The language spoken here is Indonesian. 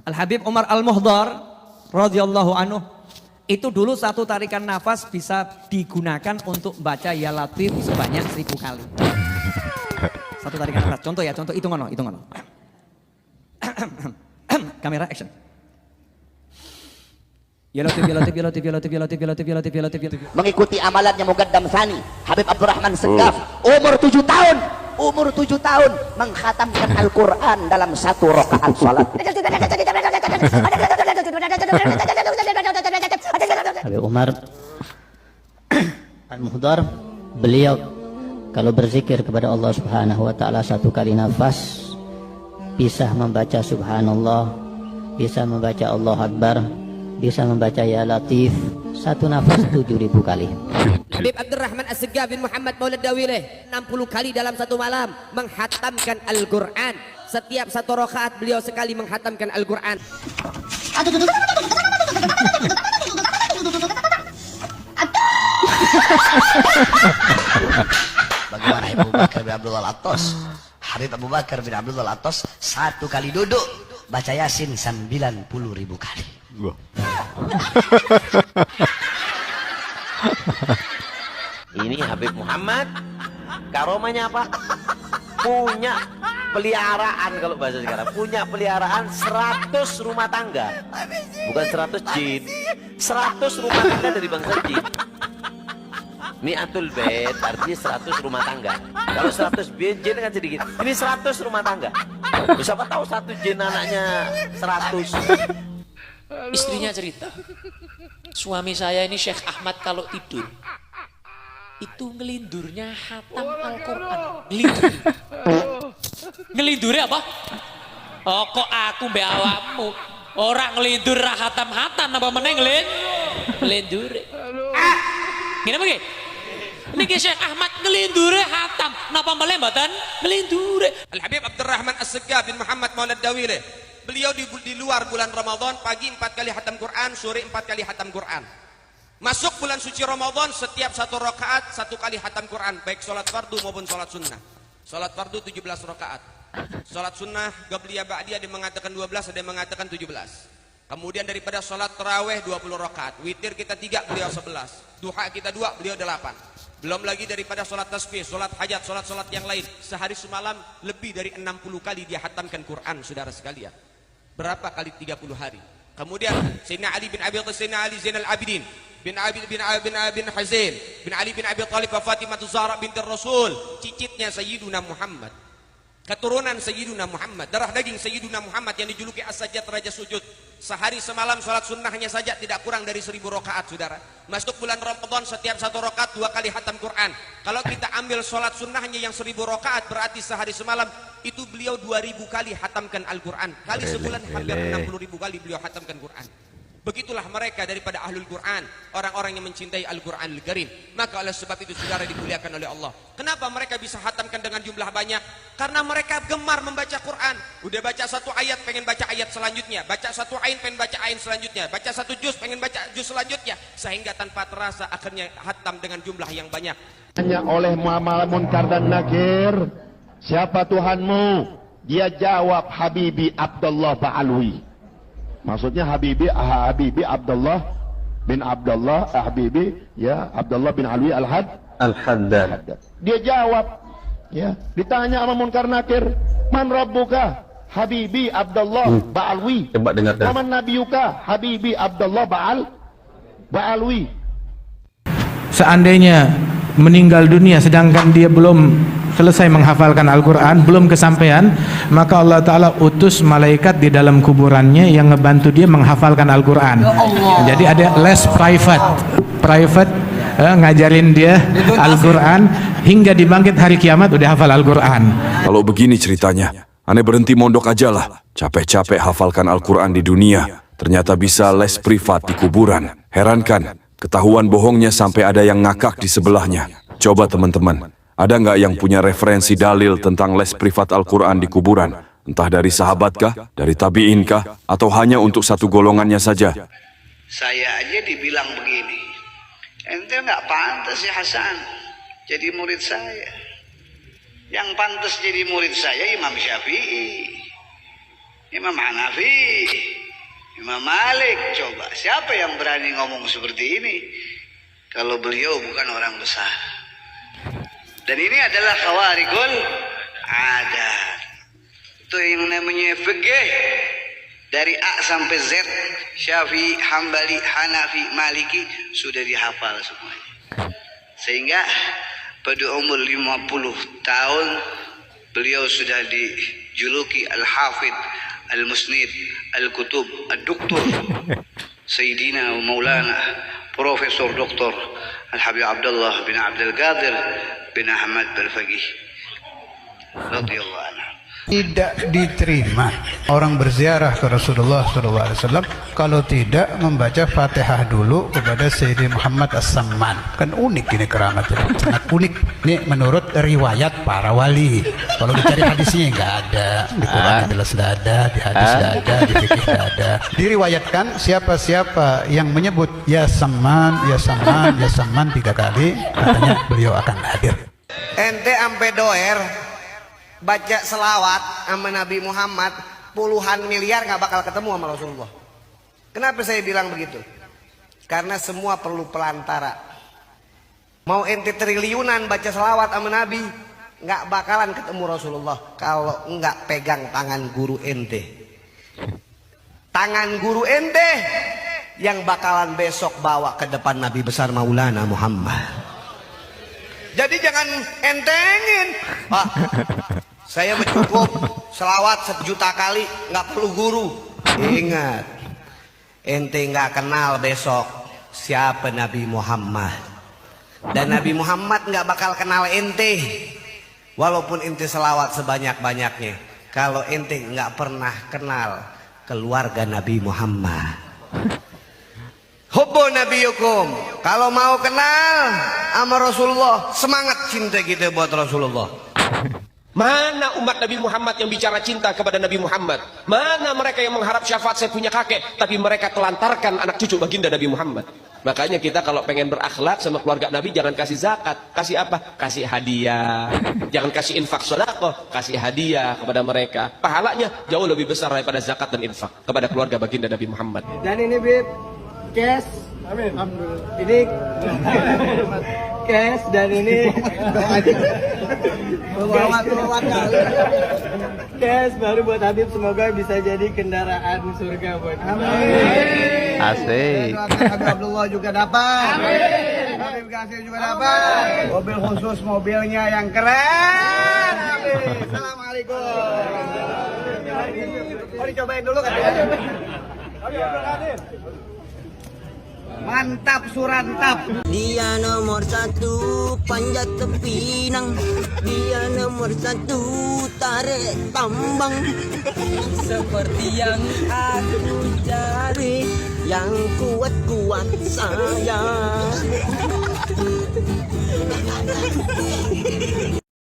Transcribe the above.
Al-Habib Umar Al-Muhdar radhiyallahu anhu itu dulu satu tarikan nafas bisa digunakan untuk baca ya latif sebanyak 1000 kali. Satu tarikan nafas. Contoh ya, contoh itu ngono. Kamera action. Ya latif, ya latif, ya latif, ya latif, ya latif, ya latif, ya latif, ya latif, ya latif. Mengikuti amalannya Muqaddam Tsani Habib Abdurrahman Segaf, umur 7 tahun mengkhatamkan Al-Quran dalam satu rakaat salat. Habib Umar Al-Muhdar, beliau kalau berzikir kepada Allah Subhanahu wa taala satu kali nafas bisa membaca subhanallah, bisa membaca Allah Akbar, bisa membaca ya latif satu nafas 7000 kali. Habib Abdurrahman As-Segaf bin Muhammad Maulad Dawileh 60 kali dalam satu malam menghatamkan Al-Quran. Setiap satu rakaat beliau sekali menghatamkan Al-Quran. Bagaimana Abu Bakar bin Abdullah Al-Attas? Habib Abu Bakar bin Abdullah Al-Attas satu kali duduk baca Yasin 90.000 kali. Ini Habib Muhammad, karomanya apa? Punya peliharaan, kalau bahasa sekarang punya peliharaan 100 rumah tangga, bukan 100 jin, 100 rumah tangga dari bangsa jin. Mi'atul bait artinya 100 rumah tangga. Kalau 100 jin kan sedikit, ini 100 rumah tangga. Siapa tahu satu jin anaknya 100. Istrinya cerita, suami saya ini Syekh Ahmad kalau tidur itu ngelindurnya hatam Al-Quran. Ngelindurnya apa? Oh kok aku mbak awakmu orang ngelindur hatam-hatam apa meneng ngelindur. Gini apa gini? Niki Syekh Ahmad ngelindure hatam napa meneh mboten ngelindure. Al-Habib Abdurrahman As-Segaf bin Muhammad Maulad Dawileh, beliau di luar bulan Ramadan pagi 4 kali hatam Quran, sore 4 kali hatam Quran. Masuk bulan suci Ramadan setiap satu rakaat 1 kali hatam Quran, baik sholat fardu maupun sholat sunnah. Sholat fardu 17 rakaat, sholat sunnah Qabliyah Ba'diyah ada yang mengatakan 12, ada yang mengatakan 17. Kemudian daripada sholat taraweh 20 rakaat, witir kita 3, beliau 11, duha kita 2, beliau 8. Belum lagi daripada sholat tasbih, sholat hajat, sholat yang lain. Sehari semalam lebih dari 60 kali dia hatamkan Quran, saudara sekalian. Berapa kali 30 hari? Kemudian Sayyidina Ali bin Abi Thalib, Sayyidina Ali Zainal Abidin bin Husain bin Ali bin Abi Thalib wa Fatimah Zahra binti Rasul, cicitnya Sayyiduna Muhammad, keturunan Sayyiduna Muhammad, darah daging Sayyiduna Muhammad yang dijuluki As-Sajjad Raja Sujud. Sehari semalam sholat sunnahnya saja tidak kurang dari 1000 rakaat, saudara. Masuk bulan Ramadan setiap satu rakaat 2 kali hatam Quran. Kalau kita ambil sholat sunnahnya yang 1000 rakaat, berarti sehari semalam itu beliau 2000 kali hatamkan Al-Quran. Kali sebulan hampir 60.000 kali beliau hatamkan Quran. Begitulah mereka daripada ahlul Quran, orang-orang yang mencintai Al-Quran Al-Karim. Maka oleh sebab itu saudara dimuliakan oleh Allah. Kenapa mereka bisa hatamkan dengan jumlah banyak? Karena mereka gemar membaca Quran. Udah baca satu ayat pengen baca ayat selanjutnya, baca satu ain pengen baca ain selanjutnya, baca satu juz pengen baca juz selanjutnya, sehingga tanpa terasa akhirnya hatam dengan jumlah yang banyak. Tanya oleh Muhammad Munkar dan Nakir, siapa Tuhanmu? Dia jawab, Habibi Abdullah Ba'alwi. Maksudnya Habibi Abdullah bin Abdullah Habibi ya Abdullah bin Alwi Al-Haddad. Dia jawab, ya, ditanya sama Munkar Nakir, man rabbuka? Habibi Abdullah Ba'alwi. Coba dengarkan. Waman nabiyuka? Habibi Abdullah Ba'alwi. Seandainya meninggal dunia sedangkan dia belum selesai menghafalkan Al-Quran, belum kesampaian, maka Allah Ta'ala utus malaikat di dalam kuburannya yang ngebantu dia menghafalkan Al-Quran. Jadi ada les private ngajarin dia Al-Quran hingga dibangkit hari kiamat udah hafal Al-Quran. Kalau begini ceritanya, aneh berhenti mondok aja lah. Capek-capek hafalkan Al-Quran di dunia, ternyata bisa les privat di kuburan. Heran kan? Ketahuan bohongnya sampai ada yang ngakak di sebelahnya. Coba teman-teman, ada nggak yang punya referensi dalil tentang les privat Al-Quran di kuburan? Entah dari sahabat kah, dari tabi'in kah, atau hanya untuk satu golongannya saja? Saya aja dibilang begini, ente nggak pantas ya Hasan jadi murid saya. Yang pantas jadi murid saya Imam Syafi'i. Imam Hanafi, Imam Malik. Coba siapa yang berani ngomong seperti ini kalau beliau bukan orang besar? Dan ini adalah khawarikul adat. Itu yang namanya fikih dari A sampai Z, Syafi'i, Hambali, Hanafi, Maliki sudah dihafal semuanya. Sehingga pada umur 50 tahun beliau sudah dijuluki Al-Hafidh, Al-Musnid, Al-Kutub, Al-Doktor, Sayyidina Maulana Profesor Dr. Al-Habib Abdullah bin Abdul Qadir bin Ahmad Al-Faqih radhiyallahu anhu. Tidak diterima orang berziarah ke Rasulullah SAW kalau tidak membaca Fatihah dulu kepada Sayyidi Muhammad As-Samman. Kan unik ini keramatnya, sangat unik. Ini menurut riwayat para wali. Kalau dicari hadisnya nggak ada, di Quran jelas tidak ada, di hadis tidak ada, di fikih tidak ada. Diriwayatkan siapa-siapa yang menyebut ya Samman, ya Samman, ya Samman 3 kali, katanya beliau akan hadir. Ente ampe doer baca selawat sama Nabi Muhammad puluhan miliar nggak bakal ketemu sama Rasulullah. Kenapa saya bilang begitu? Karena semua perlu pelantara. Mau ente triliunan baca selawat sama Nabi, nggak bakalan ketemu Rasulullah kalau nggak pegang tangan guru ente. Tangan guru ente yang bakalan besok bawa ke depan Nabi besar Maulana Muhammad. Jadi jangan entengin, Pak. Saya cukup selawat 1 juta kali, nggak perlu guru. Ingat, ente nggak kenal besok siapa Nabi Muhammad, dan Nabi Muhammad nggak bakal kenal ente. Walaupun ente selawat sebanyak-banyaknya, kalau ente nggak pernah kenal keluarga Nabi Muhammad. Hubbu nabiyukum. Kalau mau kenal sama Rasulullah, semangat cinta kita buat Rasulullah. Mana umat Nabi Muhammad yang bicara cinta kepada Nabi Muhammad? Mana mereka yang mengharap syafaat saya punya kakek, tapi mereka telantarkan anak cucu baginda Nabi Muhammad? Makanya kita kalau pengen berakhlak sama keluarga Nabi, jangan kasih zakat. Kasih apa? Kasih hadiah. Jangan kasih infak sedekah, kasih hadiah kepada mereka. Pahalanya jauh lebih besar daripada zakat dan infak kepada keluarga baginda Nabi Muhammad. Dan ini Bib, cash. Amin. Ini cash dan ini cash baru buat Habib, semoga bisa jadi kendaraan surga buat Amin. Asik. Habib Abdullah juga dapat. Amin. Habib Gasir juga dapat. Mobil khusus, mobilnya yang keren. Amin. Assalamualaikum. Mau dicobain dulu kan? Mantap surantap. Dia nomor 1 panjat tepinang, dia nomor 1 tarik tambang. Seperti yang aku cari, yang kuat-kuat saya.